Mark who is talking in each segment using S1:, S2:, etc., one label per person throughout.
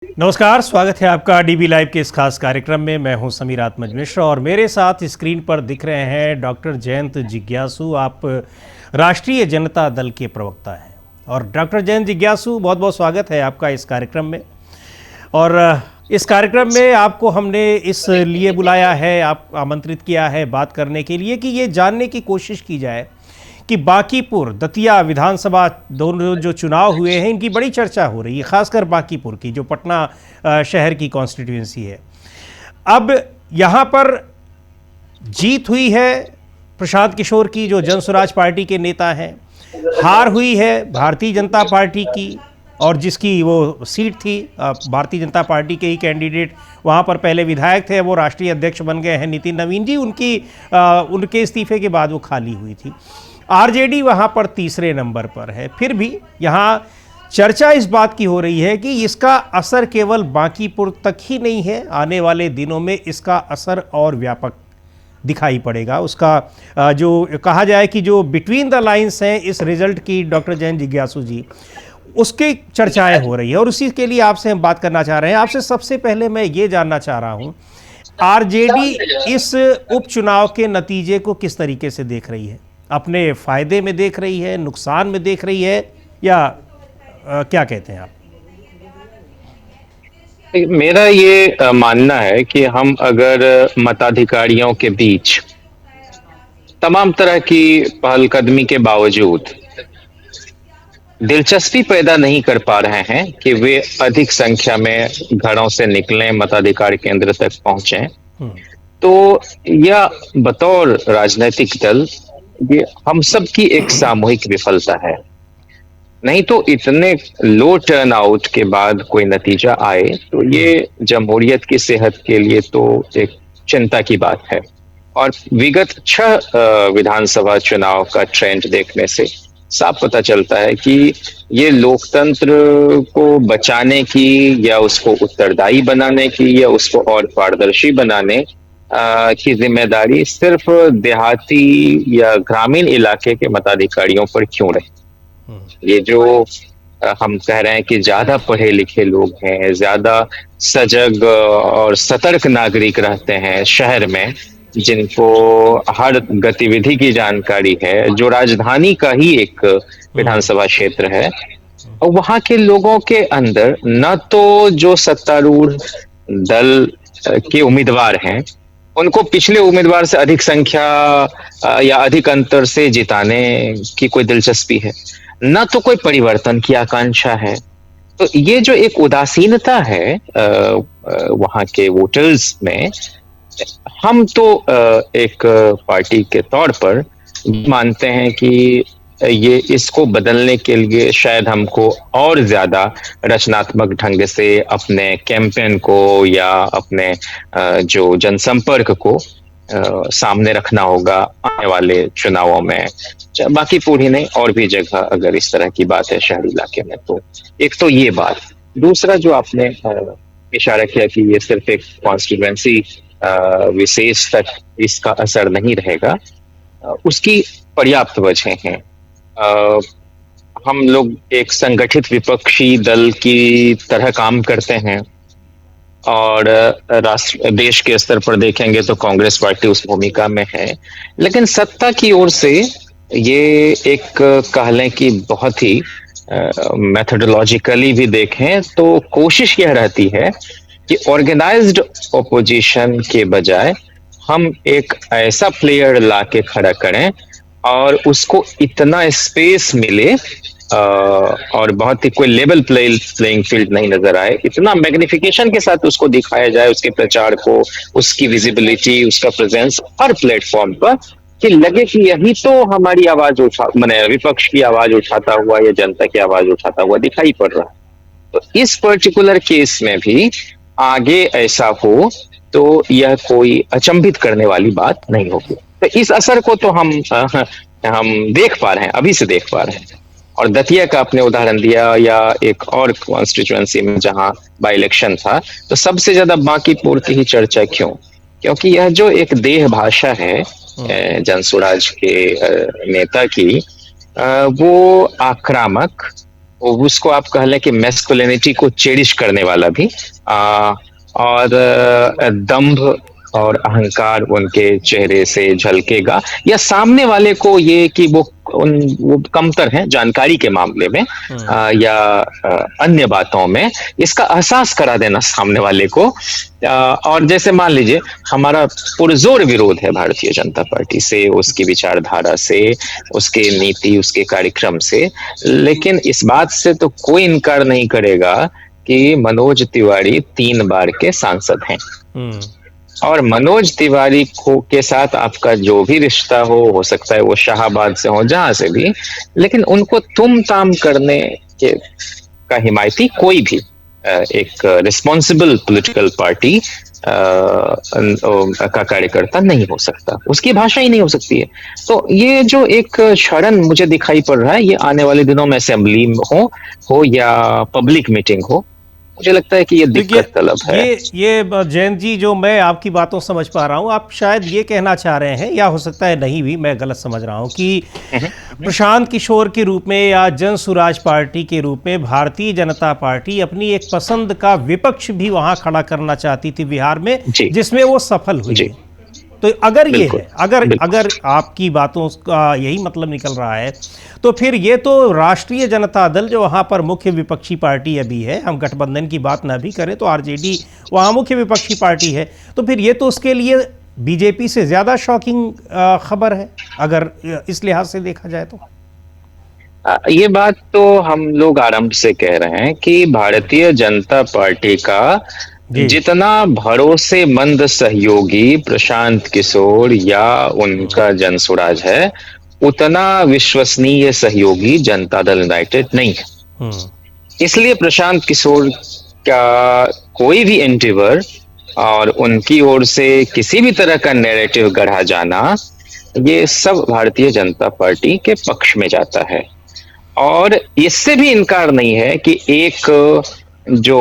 S1: नमस्कार, स्वागत है आपका डीबी लाइव के इस खास कार्यक्रम में। मैं हूं समीर आत्मज मिश्र और मेरे साथ स्क्रीन पर दिख रहे हैं डॉक्टर जयंत जिज्ञासु। आप राष्ट्रीय जनता दल के प्रवक्ता हैं। और डॉक्टर जयंत जिज्ञासु, बहुत बहुत स्वागत है आपका इस कार्यक्रम में। और इस कार्यक्रम में आपको हमने इस लिए बुलाया है, आप आमंत्रित किया है बात करने के लिए कि ये जानने की कोशिश की जाए कि बांकीपुर दतिया विधानसभा दोनों जो चुनाव हुए हैं, इनकी बड़ी चर्चा हो रही है, खासकर बांकीपुर की जो पटना शहर की कॉन्स्टिट्यूएंसी है। अब यहाँ पर जीत हुई है प्रशांत किशोर की, जो जन स्वराज पार्टी के नेता हैं। हार हुई है भारतीय जनता पार्टी की, और जिसकी वो सीट थी, भारतीय जनता पार्टी के ही कैंडिडेट वहाँ पर पहले विधायक थे, वो राष्ट्रीय अध्यक्ष बन गए हैं नितिन नवीन जी। उनके इस्तीफे के बाद वो खाली हुई थी। आरजेडी वहाँ पर तीसरे नंबर पर है। फिर भी यहाँ चर्चा इस बात की हो रही है कि इसका असर केवल बांकीपुर तक ही नहीं है, आने वाले दिनों में इसका असर और व्यापक दिखाई पड़ेगा। उसका जो कहा जाए कि जो बिटवीन द लाइंस हैं इस रिजल्ट की, डॉक्टर जयंत जिज्ञासु जी, उसकी चर्चाएं हो रही है और उसी के लिए आपसे हम बात करना चाह रहे हैं। आपसे सबसे पहले मैं ये जानना चाह रहा हूँ, आरजेडी इस उपचुनाव के नतीजे को किस तरीके से देख रही है? अपने फायदे में देख रही है, नुकसान में देख रही है, या क्या कहते हैं आप?
S2: मेरा ये मानना है कि हम अगर मताधिकारियों के बीच तमाम तरह की पहलकदमी के बावजूद दिलचस्पी पैदा नहीं कर पा रहे हैं कि वे अधिक संख्या में घरों से निकलें, मताधिकार केंद्र तक पहुंचें, तो यह बतौर राजनीतिक दल ये हम सब की एक सामूहिक विफलता है। नहीं तो इतने लो टर्न आउट के बाद कोई नतीजा आए तो ये जमहूरियत की सेहत के लिए तो एक चिंता की बात है। और विगत 6 विधानसभा चुनाव का ट्रेंड देखने से साफ पता चलता है कि ये लोकतंत्र को बचाने की या उसको उत्तरदायी बनाने की या उसको और पारदर्शी बनाने की जिम्मेदारी सिर्फ देहाती या ग्रामीण इलाके के मताधिकारियों पर क्यों रही। ये जो हम कह रहे हैं कि ज्यादा पढ़े लिखे लोग हैं, ज्यादा सजग और सतर्क नागरिक रहते हैं शहर में, जिनको हर गतिविधि की जानकारी है, जो राजधानी का ही एक विधानसभा क्षेत्र है, और वहां के लोगों के अंदर न तो जो सत्तारूढ़ दल के उम्मीदवार हैं उनको पिछले उम्मीदवार से अधिक संख्या या अधिक अंतर से जिताने की कोई दिलचस्पी है, न तो कोई परिवर्तन की आकांक्षा है। तो ये जो एक उदासीनता है वहां के वोटर्स में, हम तो एक पार्टी के तौर पर मानते हैं कि ये इसको बदलने के लिए शायद हमको और ज्यादा रचनात्मक ढंग से अपने कैंपेन को या अपने जो जनसंपर्क को सामने रखना होगा आने वाले चुनावों में। बांकीपुर ही नहीं, और भी जगह अगर इस तरह की बात है शहरी इलाके में, तो एक तो ये बात। दूसरा जो आपने इशारा किया कि ये सिर्फ एक कॉन्स्टिट्यूएंसी विशेष तक इसका असर नहीं रहेगा, उसकी पर्याप्त वजह हैं। हम लोग एक संगठित विपक्षी दल की तरह काम करते हैं और देश के स्तर पर देखेंगे तो कांग्रेस पार्टी उस भूमिका में है, लेकिन सत्ता की ओर से ये एक कह लें कि बहुत ही मेथोडोलॉजिकली भी देखें तो कोशिश यह रहती है कि ऑर्गेनाइज्ड ओपोजिशन के बजाय हम एक ऐसा प्लेयर ला के खड़ा करें और उसको इतना स्पेस मिले और बहुत ही कोई लेवल प्लेइंग फील्ड नहीं नजर आए, इतना मैग्निफिकेशन के साथ उसको दिखाया जाए, उसके प्रचार को, उसकी विजिबिलिटी, उसका प्रेजेंस हर प्लेटफॉर्म पर, कि लगे कि यही तो हमारी आवाज माने विपक्ष की आवाज उठाता हुआ या जनता की आवाज उठाता हुआ दिखाई पड़ रहा है। तो इस पर्टिकुलर केस में भी आगे ऐसा हो तो यह कोई अचंभित करने वाली बात नहीं होगी। तो इस असर को तो हम देख पा रहे हैं, अभी से देख पा रहे हैं। और दतिया का आपने उदाहरण दिया, या एक और कॉन्स्टिट्यूएंसी में जहां बाई इलेक्शन था, तो सबसे ज्यादा बांकीपुर की ही चर्चा क्यों? क्योंकि यह जो एक देह भाषा है जनसुराज के नेता की, वो आक्रामक उसको आप कह लें कि मैस्कुलिनिटी को चेरिश करने वाला भी, और दंभ और अहंकार उनके चेहरे से झलकेगा, या सामने वाले को ये कि वो कमतर हैं जानकारी के मामले में, या अन्य बातों में, इसका एहसास करा देना सामने वाले को। और जैसे मान लीजिए हमारा पुरजोर विरोध है भारतीय जनता पार्टी से, उसकी विचारधारा से, उसके नीति, उसके कार्यक्रम से, लेकिन इस बात से तो कोई इनकार नहीं करेगा कि मनोज तिवारी 3 बार के सांसद हैं। और मनोज तिवारी को के साथ आपका जो भी रिश्ता हो सकता है वो शाहाबाद से हो, जहां से भी, लेकिन उनको तुम ताम करने के का हिमायती कोई भी एक रिस्पॉन्सिबल पॉलिटिकल पार्टी का कार्यकर्ता नहीं हो सकता, उसकी भाषा ही नहीं हो सकती है। तो ये जो एक क्षरण मुझे दिखाई पड़ रहा है, ये आने वाले दिनों में असेंबली हो या पब्लिक मीटिंग हो, मुझे लगता है कि ये दिक्कत तलब है।
S1: ये जयंत जी, जो मैं आपकी बातों समझ पा रहा हूं, आप शायद ये कहना चाह रहे हैं, या हो सकता है नहीं भी, मैं गलत समझ रहा हूं, कि प्रशांत किशोर के रूप में या जन सुराज पार्टी के रूप में भारतीय जनता पार्टी अपनी एक पसंद का विपक्ष भी वहां खड़ा करना चाहती थी बिहार में, जिसमें वो सफल हुई। तो अगर ये है, अगर आपकी बातों का यही मतलब निकल रहा है, तो फिर ये तो राष्ट्रीय जनता दल जो वहाँ पर मुख्य विपक्षी पार्टी अभी है, हम गठबंधन की बात ना भी करें तो आरजेडी वहाँ मुख्य विपक्षी पार्टी है, तो फिर ये तो उसके लिए बीजेपी से ज़्यादा शॉकिंग खबर है अगर इस लिहाज से देखा जाए तो।
S2: ये बात तो हम लोग आरंभ से कह रहे हैं कि भारतीय जनता पार्टी का जितना भरोसेमंद सहयोगी प्रशांत किशोर या उनका जनसुराज है, उतना विश्वसनीय सहयोगी जनता दल यूनाइटेड नहीं है। इसलिए प्रशांत किशोर का कोई भी एंटीवर और उनकी ओर से किसी भी तरह का नैरेटिव गढ़ा जाना, ये सब भारतीय जनता पार्टी के पक्ष में जाता है। और इससे भी इनकार नहीं है कि एक जो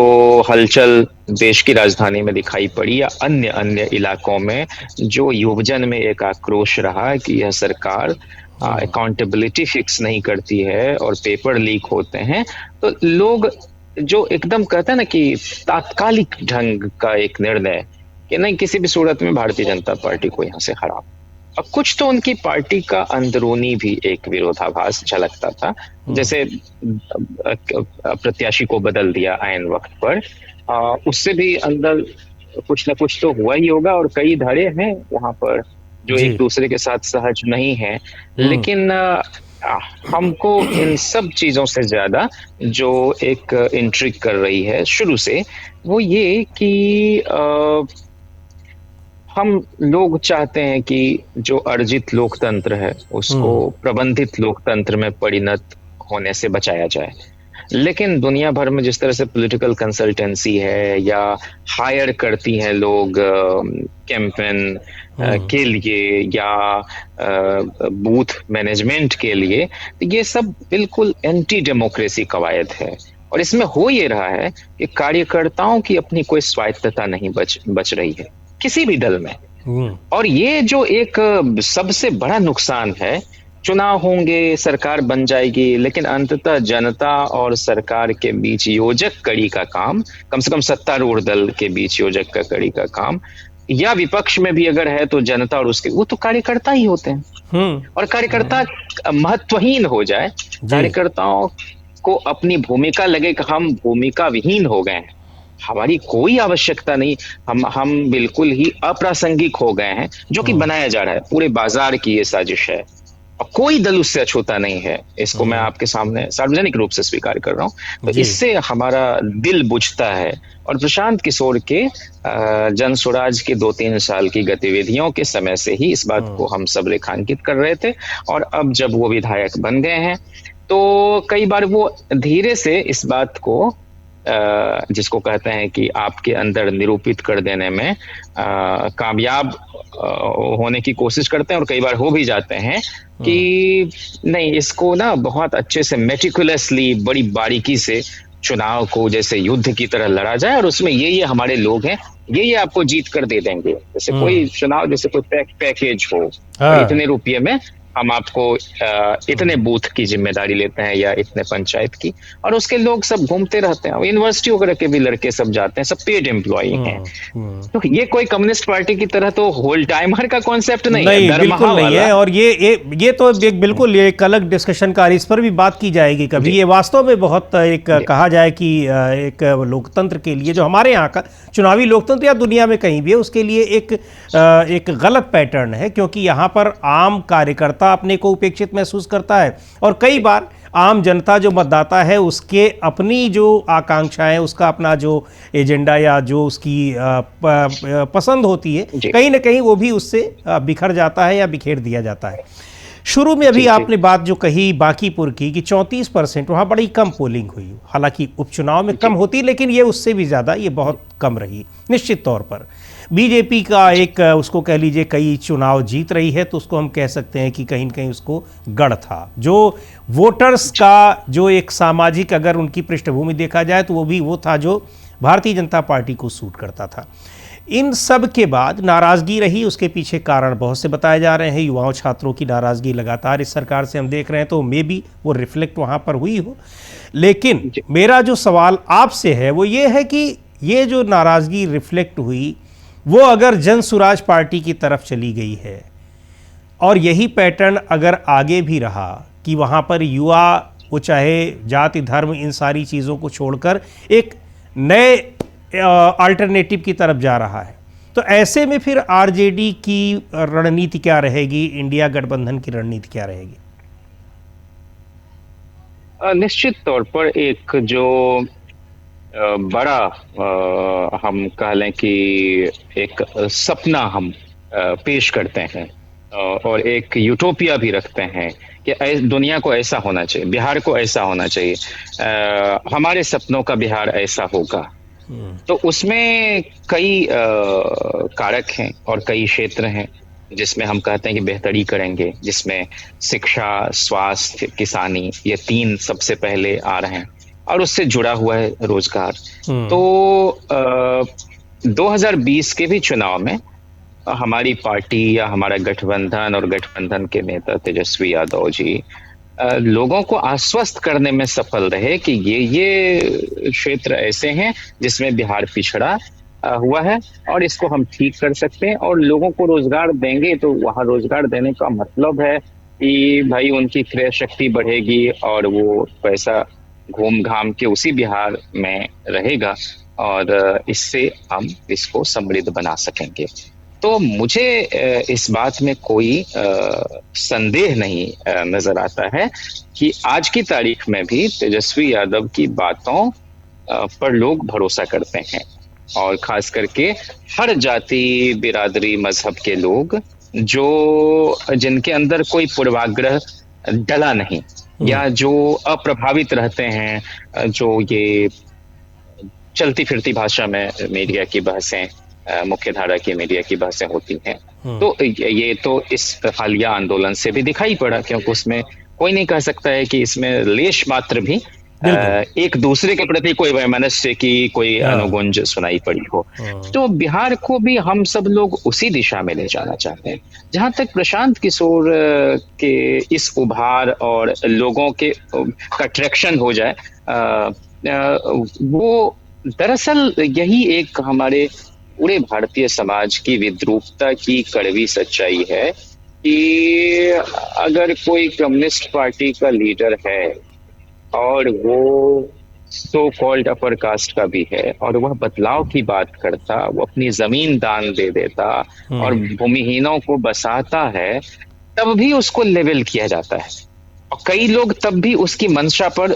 S2: हलचल देश की राजधानी में दिखाई पड़ी या अन्य अन्य इलाकों में, जो युवजन में एक आक्रोश रहा कि यह सरकार अकाउंटेबिलिटी फिक्स नहीं करती है और पेपर लीक होते हैं, तो लोग जो एकदम कहते हैं ना कि तात्कालिक ढंग का एक निर्णय कि नहीं, किसी भी सूरत में भारतीय जनता पार्टी को यहाँ से हरा। और कुछ तो उनकी पार्टी का अंदरूनी भी एक विरोधाभास झलकता था, जैसे प्रत्याशी को बदल दिया आयन वक्त पर, उससे भी अंदर कुछ ना कुछ तो हुआ ही होगा। और कई धड़े हैं वहां पर जो एक दूसरे के साथ सहज नहीं है, लेकिन हमको इन सब चीजों से ज्यादा जो एक इंट्रिग कर रही है शुरू से, वो ये कि हम लोग चाहते हैं कि जो अर्जित लोकतंत्र है उसको प्रबंधित लोकतंत्र में परिणत होने से बचाया जाए। लेकिन दुनिया भर में जिस तरह से पॉलिटिकल कंसल्टेंसी है या हायर करती हैं लोग कैंपेन के लिए या बूथ मैनेजमेंट के लिए, ये सब बिल्कुल एंटी डेमोक्रेसी कवायद है। और इसमें हो ये रहा है कि कार्यकर्ताओं की अपनी कोई स्वायत्तता नहीं बच रही है किसी भी दल में। और ये जो एक सबसे बड़ा नुकसान है, चुनाव होंगे, सरकार बन जाएगी, लेकिन अंततः जनता और सरकार के बीच योजक कड़ी का काम, कम से कम सत्तारूढ़ दल के बीच योजक का कड़ी का काम, या विपक्ष में भी अगर है तो जनता और उसके, वो तो कार्यकर्ता ही होते हैं। और कार्यकर्ता महत्वहीन हो जाए, कार्यकर्ताओं को अपनी भूमिका लगे कि हम भूमिका विहीन हो गए हैं, हमारी कोई आवश्यकता नहीं, हम बिल्कुल ही अप्रासंगिक हो गए हैं, जो कि बनाया जा रहा है, पूरे बाजार की ये साजिश है और कोई दल उससे अछूता नहीं है। इसको मैं आपके सामने सार्वजनिक रूप से स्वीकार कर रहा हूं। तो इससे हमारा दिल बुझता है। और प्रशांत किशोर के जन स्वराज के 2-3 साल की गतिविधियों के समय से ही इस बात को हम सब रेखांकित कर रहे थे। और अब जब वो विधायक बन गए हैं तो कई बार वो धीरे से इस बात को जिसको कहते हैं कि आपके अंदर निरूपित कर देने में कामयाब होने की कोशिश करते हैं, और कई बार हो भी जाते हैं कि नहीं, इसको ना बहुत अच्छे से मेटिकुलसली, बड़ी बारीकी से चुनाव को जैसे युद्ध की तरह लड़ा जाए, और उसमें ये हमारे लोग हैं, ये आपको जीत कर दे देंगे। जैसे कोई चुनाव, जैसे कोई पैकेज हो, इतने रुपये में हम आपको इतने बूथ की जिम्मेदारी लेते हैं या इतने पंचायत की, और उसके लोग सब घूमते रहते हैं। यूनिवर्सिटी वगैरह के भी लड़के सब जाते हैं, सब पेड एम्प्लॉई हैं।
S1: हम्म।
S2: तो ये कोई कम्युनिस्ट पार्टी की तरह तो होल टाइमर का कॉन्सेप्ट नहीं है,
S1: नहीं,
S2: दरमाहा
S1: बिल्कुल नहीं
S2: वाला।
S1: है। और ये तो एक बिल्कुल ये एक अलग डिस्कशन का, इस पर भी बात की जाएगी कभी।
S2: जी
S1: ये वास्तव में बहुत एक
S2: जी
S1: कहा जाए कि एक लोकतंत्र के लिए, जो हमारे यहाँ का चुनावी लोकतंत्र या दुनिया में कहीं भी है, उसके लिए एक गलत पैटर्न है। क्योंकि यहाँ पर आम कार्यकर्ता अपने को उपेक्षित महसूस करता है, और कई बार आम जनता जो मतदाता है उसके अपनी जो आकांक्षाएं, उसका अपना जो एजेंडा या जो उसकी पसंद होती है,
S2: जी
S1: कहीं ना कहीं वो भी उससे बिखर जाता है या बिखेर दिया जाता है। शुरू में अभी
S2: जी जी
S1: आपने बात जो कही बांकीपुर की कि 34% वहाँ बड़ी कम पोलिंग हुई, हालांकि उपचुनाव में
S2: जी
S1: कम होती, लेकिन ये उससे भी ज़्यादा ये बहुत कम रही निश्चित तौर पर। बीजेपी का एक उसको कह लीजिए कई चुनाव जीत रही है, तो उसको हम कह सकते हैं कि कहीं न कहीं उसको गढ़ था। जो वोटर्स का जो एक सामाजिक अगर उनकी पृष्ठभूमि देखा जाए तो वो था जो भारतीय जनता पार्टी को सूट करता था। इन सब के बाद नाराज़गी रही, उसके पीछे कारण बहुत से बताए जा रहे हैं। युवाओं छात्रों की नाराज़गी लगातार इस सरकार से हम देख रहे हैं, तो मे बी वो रिफ्लेक्ट वहाँ पर हुई हो। लेकिन
S2: जी
S1: मेरा जो सवाल आपसे है वो ये है कि ये जो नाराज़गी रिफ्लेक्ट हुई, वो अगर जन सुराज पार्टी की तरफ चली गई है, और यही पैटर्न अगर आगे भी रहा कि वहाँ पर युवा, वो चाहे जाति धर्म इन सारी चीज़ों को छोड़कर एक नए अल्टरनेटिव की तरफ जा रहा है, तो ऐसे में फिर आरजेडी की रणनीति क्या रहेगी, इंडिया गठबंधन की रणनीति क्या रहेगी?
S2: निश्चित तौर पर एक जो बड़ा हम कह लें कि एक सपना हम पेश करते हैं, और एक यूटोपिया भी रखते हैं कि दुनिया को ऐसा होना चाहिए, बिहार को ऐसा होना चाहिए, हमारे सपनों का बिहार ऐसा होगा। तो उसमें कई कारक हैं और कई क्षेत्र हैं जिसमें हम कहते हैं कि बेहतरी करेंगे, जिसमें शिक्षा, स्वास्थ्य, किसानी, ये तीन सबसे पहले आ रहे हैं, और उससे जुड़ा हुआ है रोजगार। तो 2020 के भी चुनाव में हमारी पार्टी या हमारा गठबंधन और गठबंधन के नेता तेजस्वी यादव जी लोगों को आश्वस्त करने में सफल रहे कि ये क्षेत्र ऐसे हैं जिसमें बिहार पिछड़ा हुआ है, और इसको हम ठीक कर सकते हैं, और लोगों को रोजगार देंगे। तो वहां रोजगार देने का मतलब है कि भाई उनकी क्रय शक्ति बढ़ेगी, और वो पैसा घूम घाम के उसी बिहार में रहेगा, और इससे हम इसको समृद्ध बना सकेंगे। तो मुझे इस बात में कोई संदेह नहीं नजर आता है कि आज की तारीख में भी तेजस्वी यादव की बातों पर लोग भरोसा करते हैं, और खास करके हर जाति, बिरादरी, मजहब के लोग जो जिनके अंदर कोई पूर्वाग्रह डला नहीं, या जो अप्रभावित रहते हैं, जो ये चलती फिरती भाषा में मीडिया की बहसें, मुख्य धारा की मीडिया की बहसें होती हैं, तो ये तो इस हालिया आंदोलन से भी दिखाई पड़ा, क्योंकि उसमें कोई नहीं कह सकता है कि इसमें लेश मात्र भी एक दूसरे के प्रति कोई वैमनस्य की कोई अनुगुंज सुनाई पड़ी हो। तो बिहार को भी हम सब लोग उसी दिशा में ले जाना चाहते हैं। जहां तक प्रशांत किशोर के इस उभार और लोगों के का ट्रैक्शन हो जाए, वो दरअसल यही एक हमारे पूरे भारतीय समाज की विद्रूपता की कड़वी सच्चाई है कि अगर कोई कम्युनिस्ट पार्टी का लीडर है और वो सो कॉल्ड अपर कास्ट का भी है, और वह बदलाव की बात करता, वो अपनी जमीन दान दे देता और भूमिहीनों को बसाता है, तब भी उसको लेवल किया जाता है, और कई लोग तब भी उसकी मंशा पर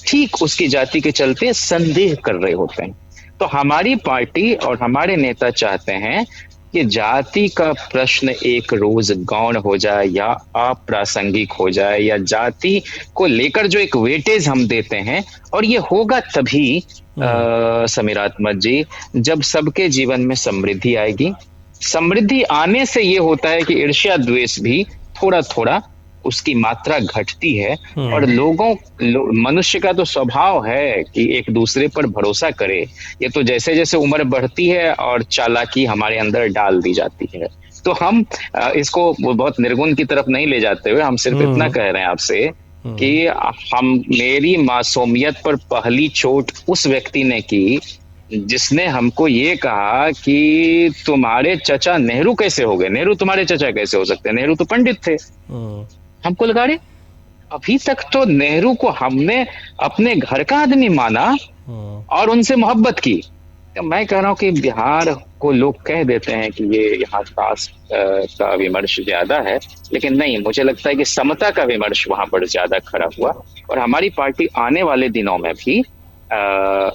S2: ठीक उसकी जाति के चलते संदेह कर रहे होते हैं। तो हमारी पार्टी और हमारे नेता चाहते हैं कि जाति का प्रश्न एक रोज गौण हो जाए या अप्रासंगिक हो जाए, या जाति को लेकर जो एक वेटेज हम देते हैं, और ये होगा तभी समीरात्मक जी, जब सबके जीवन में समृद्धि आएगी। समृद्धि आने से ये होता है कि ईर्ष्या द्वेष भी थोड़ा थोड़ा उसकी मात्रा घटती है, और मनुष्य का तो स्वभाव है कि एक दूसरे पर भरोसा करे। ये तो जैसे जैसे उम्र बढ़ती है और चालाकी हमारे अंदर डाल दी जाती है, तो हम इसको बहुत निर्गुण की तरफ नहीं ले जाते हुए हम सिर्फ इतना कह रहे हैं आपसे कि हम मेरी मासूमियत पर पहली चोट उस व्यक्ति ने की जिसने हमको ये कहा कि तुम्हारे चचा नेहरू कैसे हो गए, नेहरू तुम्हारे चचा कैसे हो सकते हैं, नेहरू तो पंडित थे। हमको लगा रहे अभी तक तो नेहरू को हमने अपने घर का आदमी माना और उनसे मोहब्बत की। तो मैं कह रहा हूँ कि बिहार को लोग कह देते हैं कि ये यहाँ कास्ट का विमर्श ज्यादा है, लेकिन नहीं, मुझे लगता है कि समता का विमर्श वहां पर ज्यादा खड़ा हुआ। और हमारी पार्टी आने वाले दिनों में भी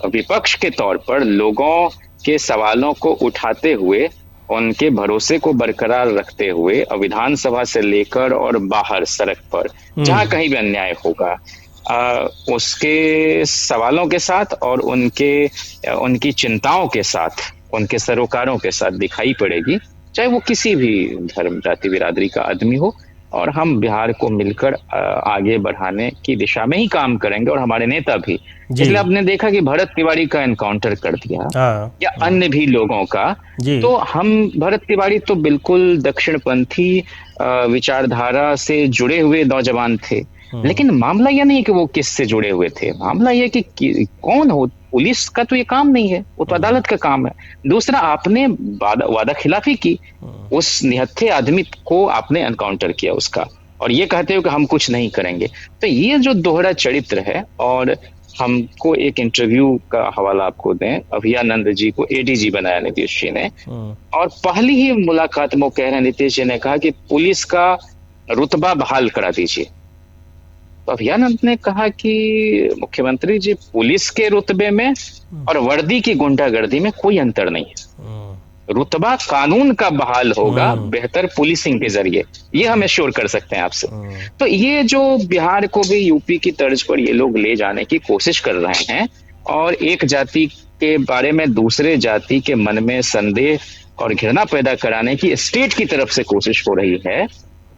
S2: विपक्ष के तौर पर लोगों के सवालों को उठाते हुए, उनके भरोसे को बरकरार रखते हुए विधानसभा से लेकर और बाहर सड़क पर जहां कहीं भी अन्याय होगा उसके सवालों के साथ और उनकी चिंताओं के साथ, उनके सरोकारों के साथ दिखाई पड़ेगी, चाहे वो किसी भी धर्म जाति बिरादरी का आदमी हो। और हम बिहार को मिलकर आगे बढ़ाने की दिशा में ही काम करेंगे और हमारे नेता भी। इसलिए आपने देखा कि भरत तिवारी का एनकाउंटर कर दिया या अन्य भी लोगों का, तो हम भरत तिवारी तो बिल्कुल दक्षिणपंथी विचारधारा से जुड़े हुए नौजवान थे, लेकिन मामला यह नहीं कि वो किससे जुड़े हुए थे, मामला यह कि कौन हो, पुलिस का तो ये काम नहीं है, वो तो अदालत का काम है। दूसरा, आपने वादा खिलाफी की, उस निहत्थे आदमी को आपने एनकाउंटर किया उसका, और ये कहते हो कि हम कुछ नहीं करेंगे। तो ये जो दोहरा चरित्र है, और हमको एक इंटरव्यू का हवाला आपको दें, अभयानंद जी को एडीजी बनाया नीतीश जी ने, और पहली ही मुलाकात में वो कह रहे हैं, नीतीश जी ने कहा कि पुलिस का रुतबा बहाल करा दीजिए। तो अभयानंद ने कहा कि मुख्यमंत्री जी, पुलिस के रुतबे में और वर्दी की गुंडागर्दी में कोई अंतर नहीं है, रुतबा कानून का बहाल होगा बेहतर पुलिसिंग के जरिए, ये हम एश्योर कर सकते हैं आपसे। तो ये जो बिहार को भी यूपी की तर्ज पर ये लोग ले जाने की कोशिश कर रहे हैं और एक जाति के बारे में दूसरे जाति के मन में संदेह और घृणा पैदा कराने की स्टेट की तरफ से कोशिश हो रही है,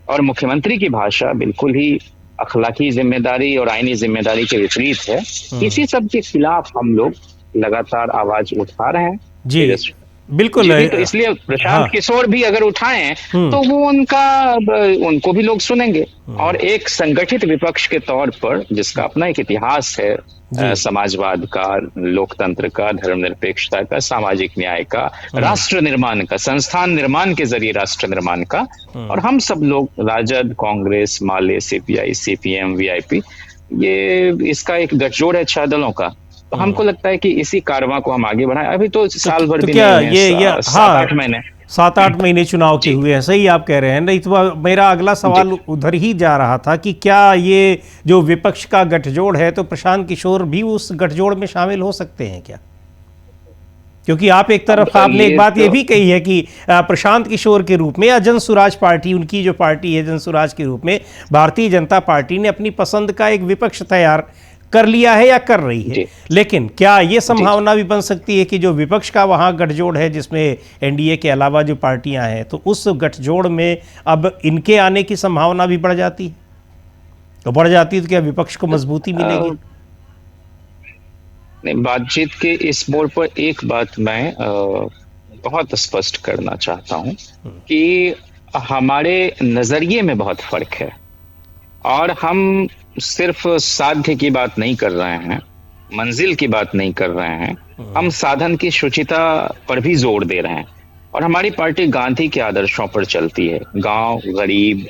S2: और मुख्यमंत्री की भाषा बिल्कुल ही अखलाकी जिम्मेदारी और आईनी जिम्मेदारी के विपरीत है। इसी सब के खिलाफ हम लोग लगातार आवाज उठा रहे हैं।
S1: जी बिल्कुल।
S2: तो इसलिए प्रशांत किशोर भी अगर उठाएं तो वो उनको भी लोग सुनेंगे। और एक संगठित विपक्ष के तौर पर, जिसका अपना एक इतिहास है, समाजवाद का, लोकतंत्र का, धर्मनिरपेक्षता का, सामाजिक न्याय का, राष्ट्र निर्माण का, संस्थान निर्माण के जरिए राष्ट्र निर्माण का, और हम सब लोग राजद, कांग्रेस, माले, सीपीआई, सीपीएम, वीआईपी, ये इसका एक गठजोड़ है 6 दलों का। तो हमको लगता है कि इसी कारवां को हम आगे बढ़ाएं। अभी तो साल भर भी
S1: क्या
S2: नहीं है, 7-8 महीने,
S1: 7-8 महीने चुनाव के हुए हैं। सही आप कह रहे हैं। नहीं तो मेरा अगला सवाल उधर ही जा रहा था कि क्या ये जो विपक्ष का गठजोड़ है, तो प्रशांत किशोर भी उस गठजोड़ में शामिल हो सकते हैं क्या? क्योंकि आप एक तरफ आपने एक बात ये भी कही है कि प्रशांत किशोर के रूप में या जन स्वराज पार्टी, उनकी जो पार्टी है जन स्वराज के रूप में, भारतीय जनता पार्टी ने अपनी पसंद का एक विपक्ष तैयार कर लिया है या कर रही है। लेकिन क्या ये संभावना भी बन सकती है कि जो विपक्ष का वहां गठजोड़ है, जिसमें एनडीए के अलावा जो पार्टियां हैं, तो उस गठजोड़ में अब इनके आने की संभावना भी बढ़ जाती है? तो बढ़ जाती है तो क्या विपक्ष को मजबूती मिलेगी?
S2: नहीं, बातचीत के इस मोड़ पर एक बात मैं बहुत स्पष्ट करना चाहता हूं कि हमारे नजरिए में बहुत फर्क है, और हम सिर्फ साध्य की बात नहीं कर रहे हैं, मंजिल की बात नहीं कर रहे हैं, हम साधन की शुचिता पर भी जोर दे रहे हैं। और हमारी पार्टी गांधी के आदर्शों पर चलती है। गांव गरीब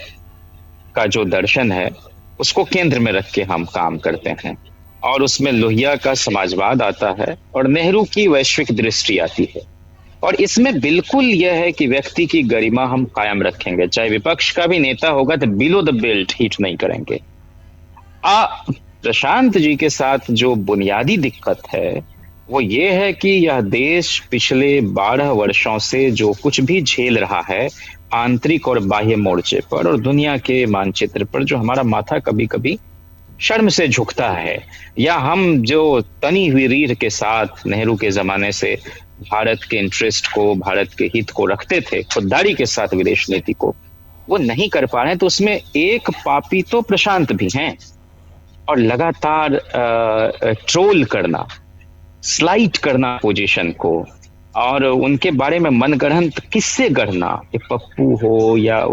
S2: का जो दर्शन है उसको केंद्र में रख के हम काम करते हैं, और उसमें लोहिया का समाजवाद आता है और नेहरू की वैश्विक दृष्टि आती है। और इसमें बिल्कुल यह है कि व्यक्ति की गरिमा हम कायम रखेंगे, चाहे विपक्ष का भी नेता होगा तो बिलो द बेल्ट हिट नहीं करेंगे। प्रशांत जी के साथ जो बुनियादी दिक्कत है वो ये है कि यह देश पिछले 12 वर्षों से जो कुछ भी झेल रहा है आंतरिक और बाह्य मोर्चे पर और दुनिया के मानचित्र पर, जो हमारा माथा कभी कभी शर्म से झुकता है, या हम जो तनी हुई रीढ़ के साथ नेहरू के जमाने से भारत के इंटरेस्ट को, भारत के हित को रखते थे, खुददारी के साथ विदेश नीति को, वो नहीं कर पा रहे हैं। तो उसमें एक पापी तो प्रशांत भी हैं, और लगातार ट्रोल करना, स्लाइट करना पोजीशन को, और उनके बारे में मनगढ़ंत किससे गढ़ना, कि पप्पू हो या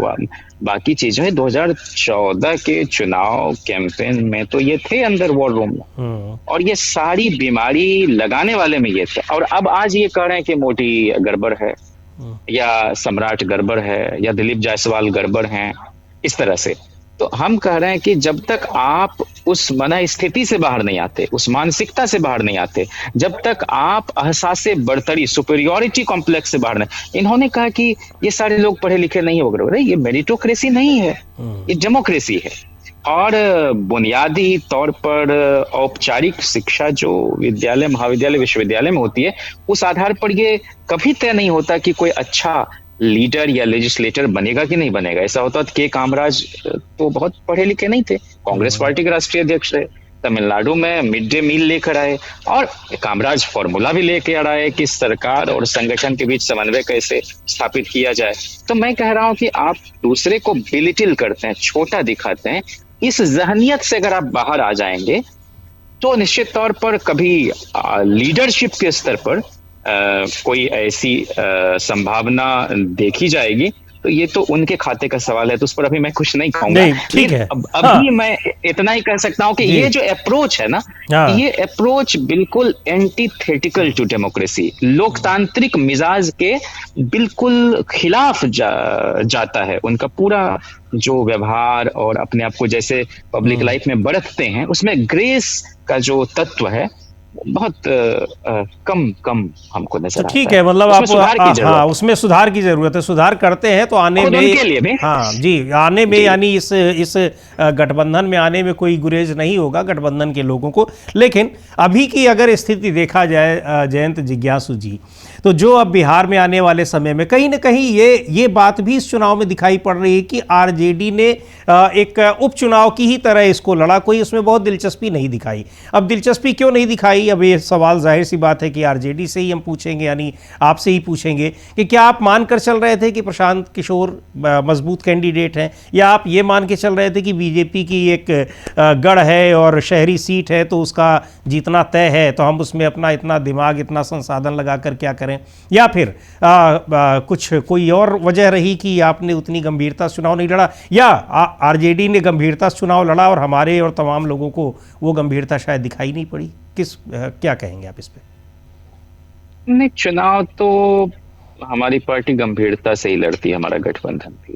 S2: बाकी चीजें। 2014 के चुनाव कैंपेन में तो ये थे अंदर वॉर रूम में,
S1: हम्म।
S2: और ये सारी बीमारी लगाने वाले में ये थे। और अब आज ये कह रहे हैं कि मोदी गड़बड़ है, या सम्राट गड़बड़ है, या दिलीप जायसवाल गड़बड़ हैं, इस तरह से। तो हम कह रहे हैं कि जब तक आप उस मन स्थिति से बाहर नहीं आते, उस मानसिकता से बाहर नहीं आते, जब तक आप एहसास बर्तरी, सुपेरियोरिटी कॉम्प्लेक्स से बाहर नहीं। इन्होंने कहा कि ये सारे लोग पढ़े लिखे नहीं हो गए। ये मेरिटोक्रेसी नहीं है, ये डेमोक्रेसी है। और बुनियादी तौर पर औपचारिक शिक्षा जो विद्यालय, महाविद्यालय, विश्वविद्यालय में होती है, उस आधार पर ये कभी तय नहीं होता कि कोई अच्छा लीडर या लेजिस्लेटर बनेगा कि नहीं बनेगा। ऐसा होता है के कामराज तो बहुत पढ़े लिखे नहीं थे, कांग्रेस पार्टी के राष्ट्रीय अध्यक्ष रहे, तमिलनाडु में मिड डे मील लेकर आए, और कामराज फॉर्मूला भी लेके आ रहा है कि सरकार और संगठन के बीच समन्वय कैसे स्थापित किया जाए। तो मैं कह रहा हूं कि आप दूसरे को बिलिटिल करते हैं, छोटा दिखाते हैं। इस जहनियत से अगर आप बाहर आ जाएंगे तो निश्चित तौर पर कभी लीडरशिप के स्तर पर कोई ऐसी संभावना देखी जाएगी, तो ये तो उनके खाते का सवाल है, तो उस पर अभी मैं कुछ नहीं कहूंगा।
S1: नहीं, ठीक है।
S2: अभी
S1: हाँ।
S2: मैं इतना ही कह सकता हूं कि ये जो अप्रोच है ना,
S1: हाँ।
S2: ये अप्रोच बिल्कुल एंटीथेटिकल टू डेमोक्रेसी, लोकतांत्रिक मिजाज के बिल्कुल खिलाफ जाता है। उनका पूरा जो व्यवहार और अपने आप को जैसे पब्लिक लाइफ में बरतते हैं, उसमें ग्रेस का जो तत्व है बहुत कम हमको नजर आता है।
S1: ठीक है, मतलब आप हाँ, उसमें सुधार की जरूरत है। सुधार करते हैं तो आने में,
S2: उनके लिए भी
S1: हाँ जी, आने में यानी इस गठबंधन में आने में कोई गुरेज नहीं होगा गठबंधन के लोगों को। लेकिन अभी की अगर स्थिति देखा जाए जयंत जिज्ञासु जी, तो जो अब बिहार में आने वाले समय में कहीं ना कहीं ये बात भी इस चुनाव में दिखाई पड़ रही है कि आरजेडी ने एक उपचुनाव की ही तरह इसको लड़ा, कोई उसमें बहुत दिलचस्पी नहीं दिखाई। अब दिलचस्पी क्यों नहीं दिखाई, अब ये सवाल जाहिर सी बात है कि आरजेडी से ही हम पूछेंगे, यानी आपसे ही पूछेंगे कि क्या आप मानकर चल रहे थे कि प्रशांत किशोर मजबूत कैंडिडेट हैं, या आप ये मान के चल रहे थे कि बीजेपी की एक गढ़ है और शहरी सीट है तो उसका जीतना तय है, तो हम उसमें अपना इतना दिमाग, इतना संसाधन लगा कर क्या करें, या फिर कुछ कोई और वजह रही कि आपने उतनी गंभीरता से चुनाव नहीं लड़ा, या आरजेडी ने गंभीरता से चुनाव लड़ा और हमारे और तमाम लोगों को वो गंभीरता शायद दिखाई नहीं पड़ी? क्या कहेंगे आप इस पे?
S2: नहीं, चुनाव तो हमारी पार्टी गंभीरता से ही लड़ती है, हमारा गठबंधन भी,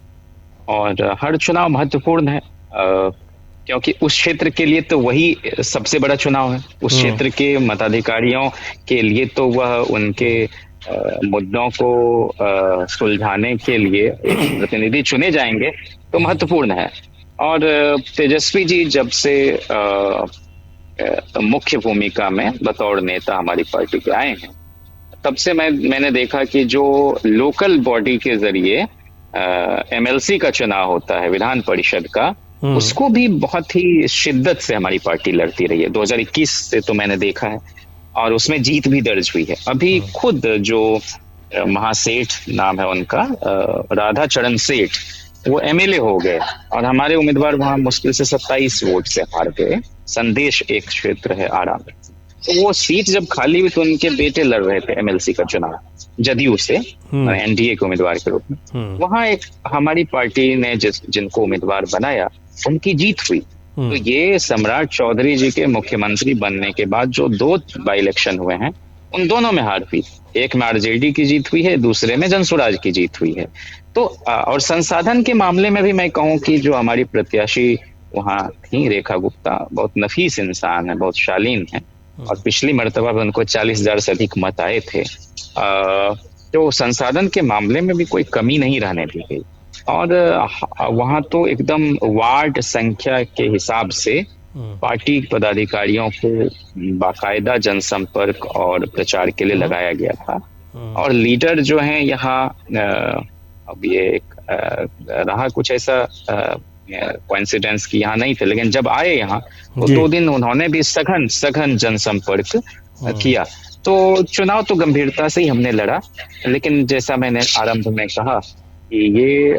S2: और हर चुनाव महत्वपूर्ण है, क्योंकि उस क्षेत्र के लिए तो वही सबसे बड़ा चुनाव है। उस क्षेत्र के मताधिकारियों के लिए तो वह उनके मुद्दों को सुलझाने के लिए एक प्रतिनिधि चुने जाएंगे, तो महत्वपूर्ण है। और तेजस्वी जी जब से मुख्य भूमिका में बतौर नेता हमारी पार्टी के आए हैं, तब से मैंने देखा कि जो लोकल बॉडी के जरिए एमएलसी का चुनाव होता है, विधान परिषद का, उसको भी बहुत ही शिद्दत से हमारी पार्टी लड़ती रही है। 2021 से तो मैंने देखा है, और उसमें जीत भी दर्ज हुई है। अभी खुद जो महासेठ नाम है उनका, राधा चरण सेठ, वो एमएलए हो गए, और हमारे उम्मीदवार वहां मुश्किल से 27 वोट से हार गए। संदेश एक क्षेत्र है आरा में, तो वो सीट जब खाली हुई तो उनके बेटे लड़ रहे थे एमएलसी का चुनाव जदयू से, एनडीए के उम्मीदवार के रूप में। वहां एक हमारी पार्टी ने जिनको उम्मीदवार बनाया, उनकी जीत हुई। तो ये सम्राट चौधरी जी के मुख्यमंत्री बनने के बाद जो 2 बाई इलेक्शन हुए हैं, उन दोनों में हार हुई। एक में आरजेडी की जीत हुई है, दूसरे में जनसुराज की जीत हुई है। तो और संसाधन के मामले में भी मैं कहूं कि जो हमारी प्रत्याशी वहां थी, रेखा गुप्ता, बहुत नफीस इंसान है, बहुत शालीन है, और पिछली मर्तबा भी उनको 40,000 से अधिक मत आए थे। तो संसाधन के मामले में भी कोई कमी नहीं रहने दी गई, और वहां तो एकदम वार्ड संख्या के हिसाब से पार्टी पदाधिकारियों को बाकायदा जनसंपर्क और प्रचार के लिए लगाया गया था। और लीडर जो हैं यहाँ, अब ये रहा कुछ ऐसा कोइंसिडेंस की यहाँ नहीं थे, लेकिन जब आए यहाँ तो 2 दिन उन्होंने भी सघन जनसंपर्क किया। तो चुनाव तो गंभीरता से ही हमने लड़ा, लेकिन जैसा मैंने आरंभ में कहा कि ये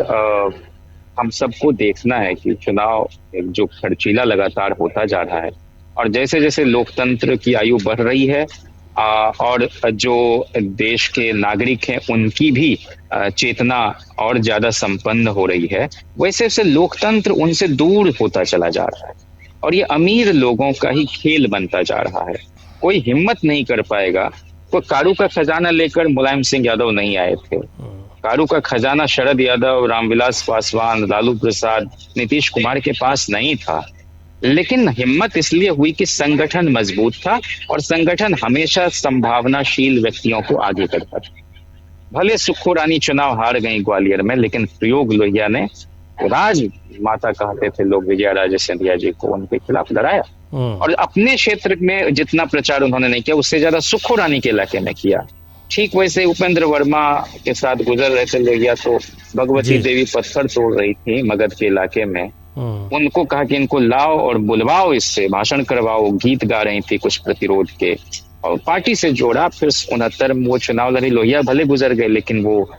S2: हम सबको देखना है कि चुनाव जो खर्चीला लगातार होता जा रहा है, और जैसे जैसे लोकतंत्र की आयु बढ़ रही है, और जो देश के नागरिक हैं उनकी भी चेतना और ज्यादा संपन्न हो रही है, वैसे वैसे लोकतंत्र उनसे दूर होता चला जा रहा है और ये अमीर लोगों का ही खेल बनता जा रहा है। कोई हिम्मत नहीं कर पाएगा। कोई कारू का खजाना लेकर मुलायम सिंह यादव नहीं आए थे। कारू का खजाना शरद यादव, रामविलास पासवान, लालू प्रसाद, नीतीश कुमार के पास नहीं था, लेकिन हिम्मत इसलिए हुई कि संगठन मजबूत था और संगठन हमेशा संभावनाशील व्यक्तियों को आगे करता था। भले सुक्खू रानी चुनाव हार गई ग्वालियर में, लेकिन प्रयोग लोहिया ने, राज माता कहते थे लोग विजया राजे सिंधिया जी को, उनके खिलाफ लड़ाया और अपने क्षेत्र में जितना प्रचार उन्होंने नहीं किया उससे ज्यादा सुक्खू रानी के इलाके में किया। ठीक वैसे उपेंद्र वर्मा के साथ गुजर रहे थे लोहिया, तो भगवती देवी पत्थर तोड़ रही थी मगध के इलाके में, उनको कहा कि इनको लाओ और बुलवाओ, इससे भाषण करवाओ, गीत गा रही थी कुछ प्रतिरोध के, और पार्टी से जोड़ा। फिर 69 में वो चुनाव लड़ी, लोहिया भले गुजर गए लेकिन वो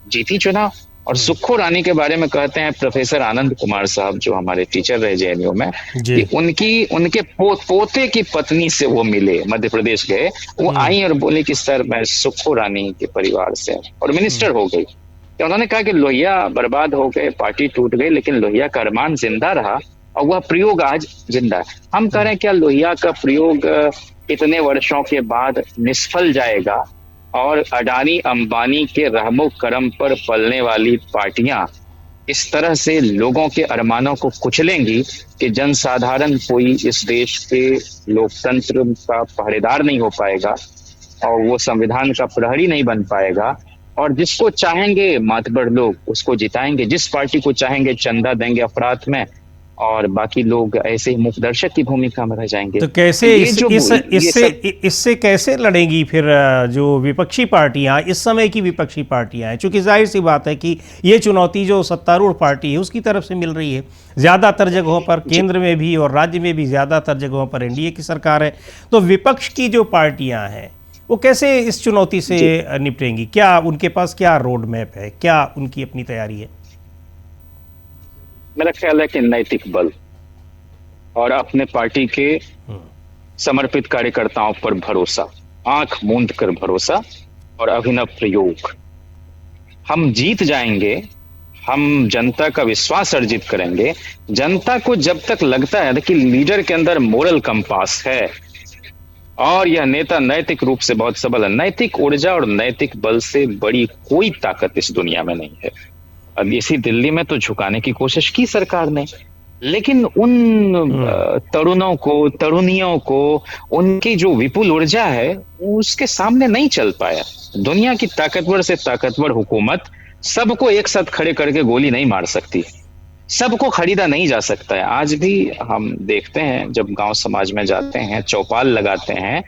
S2: जीती चुनाव। और सुक्खू रानी के बारे में कहते हैं प्रोफेसर आनंद कुमार साहब, जो हमारे टीचर रहे जेएनयू में, कि उनके पोते की पत्नी से वो मिले, मध्य प्रदेश गए, वो आई और बोले कि सर मैं सुक्खू रानी के परिवार से, और मिनिस्टर हो गई। तो उन्होंने कहा कि लोहिया बर्बाद हो गए, पार्टी टूट गई, लेकिन लोहिया का अरमान जिंदा रहा और वह प्रयोग आज जिंदा है। हम कह रहे हैं क्या लोहिया का प्रयोग इतने वर्षों के बाद निष्फल जाएगा और अडानी अंबानी के रहमो करम पर पलने वाली पार्टियां इस तरह से लोगों के अरमानों को कुचलेंगी कि जनसाधारण कोई इस देश के लोकतंत्र का पहरेदार नहीं हो पाएगा और वो संविधान का प्रहरी नहीं बन पाएगा, और जिसको चाहेंगे मातबर लोग उसको जिताएंगे, जिस पार्टी को चाहेंगे चंदा देंगे अफरात में, और बाकी लोग ऐसे ही मुखदर्शक की भूमिका में रह जाएंगे।
S1: तो कैसे इससे कैसे लड़ेंगी फिर जो विपक्षी पार्टियां, इस समय की विपक्षी पार्टियां हैं? चूंकि जाहिर सी बात है कि ये चुनौती जो सत्तारूढ़ पार्टी है उसकी तरफ से मिल रही है, ज़्यादातर जगहों पर केंद्र में भी और राज्य में भी ज़्यादातर जगहों पर एनडीए की सरकार है। तो विपक्ष की जो पार्टियां हैं वो कैसे इस चुनौती से निपटेंगी? क्या उनके पास क्या रोड मैप है, क्या उनकी अपनी तैयारी है?
S2: मेरा ख्याल है कि नैतिक बल और अपने पार्टी के समर्पित कार्यकर्ताओं पर भरोसा, आंख मूंद कर भरोसा और अभिनव प्रयोग। हम जीत जाएंगे, हम जनता का विश्वास अर्जित करेंगे। जनता को जब तक लगता है कि लीडर के अंदर मोरल कंपास है और यह नेता नैतिक रूप से बहुत सबल है, नैतिक ऊर्जा और नैतिक बल से बड़ी कोई ताकत इस दुनिया में नहीं है। अब इसी दिल्ली में तो झुकाने की कोशिश की सरकार ने, लेकिन उन तरुणों को, तरुणियों को, उनकी जो विपुल ऊर्जा है उसके सामने नहीं चल पाया। दुनिया की ताकतवर से ताकतवर हुकूमत सबको एक साथ खड़े करके गोली नहीं मार सकती, सबको खरीदा नहीं जा सकता है। आज भी हम देखते हैं जब गांव समाज में जाते हैं, चौपाल लगाते हैं,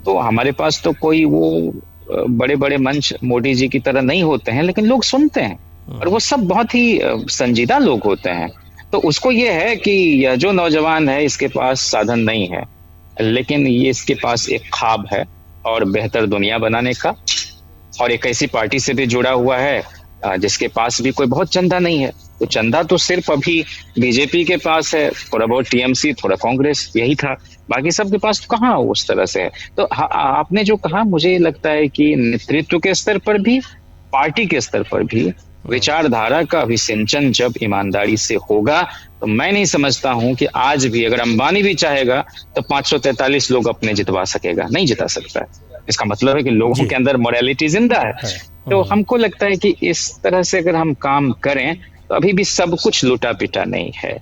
S2: तो हमारे पास तो कोई वो बड़े बड़े मंच मोदी जी की तरह नहीं होते हैं, लेकिन लोग सुनते हैं और वो सब बहुत ही संजीदा लोग होते हैं। तो उसको ये है कि यह जो नौजवान है इसके पास साधन नहीं है, लेकिन ये इसके पास एक ख्वाब है और बेहतर दुनिया बनाने का, और एक ऐसी पार्टी से भी जुड़ा हुआ है जिसके पास भी कोई बहुत चंदा नहीं है। तो चंदा तो सिर्फ अभी बीजेपी के पास है, थोड़ा बहुत टीएमसी, थोड़ा कांग्रेस, यही था, बाकी सबके पास तो कहाँ उस तरह से है। तो आपने जो कहा, मुझे लगता है कि नेतृत्व के स्तर पर भी, पार्टी के स्तर पर भी विचारधारा का अभिसिंचन जब ईमानदारी से होगा, तो मैं नहीं समझता हूं कि आज भी अगर अंबानी भी चाहेगा तो 543 लोग अपने जितवा सकेगा, नहीं जिता सकता है। इसका मतलब है कि लोगों के अंदर मोरालिटी जिंदा है। तो हमको लगता है कि इस तरह से अगर हम काम करें तो अभी भी सब कुछ लूटा पिटा नहीं है,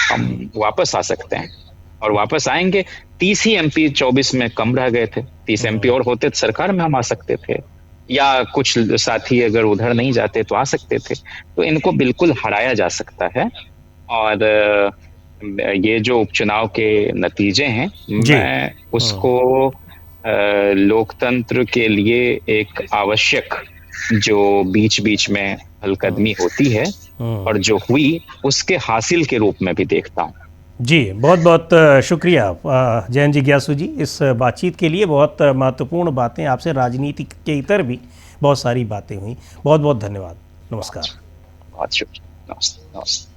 S2: हम वापस आ सकते हैं और वापस आएंगे। 30 ही एमपी 24 में कम रह गए थे, 30 एमपी और होते तो सरकार में हम आ सकते थे, या कुछ साथी अगर उधर नहीं जाते तो आ सकते थे। तो इनको बिल्कुल हराया जा सकता है। और ये जो उपचुनाव के नतीजे हैं, मैं उसको लोकतंत्र के लिए एक आवश्यक जो बीच बीच में हलकदमी होती है और जो हुई उसके हासिल के रूप में भी देखता हूँ।
S1: जी, बहुत बहुत शुक्रिया जैन जिज्ञासु जी इस बातचीत के लिए। बहुत महत्वपूर्ण बातें आपसे, राजनीति के इतर भी बहुत सारी बातें हुई। बहुत बहुत धन्यवाद। नमस्कार।
S2: बहुत शुक्रिया। नमस्ते।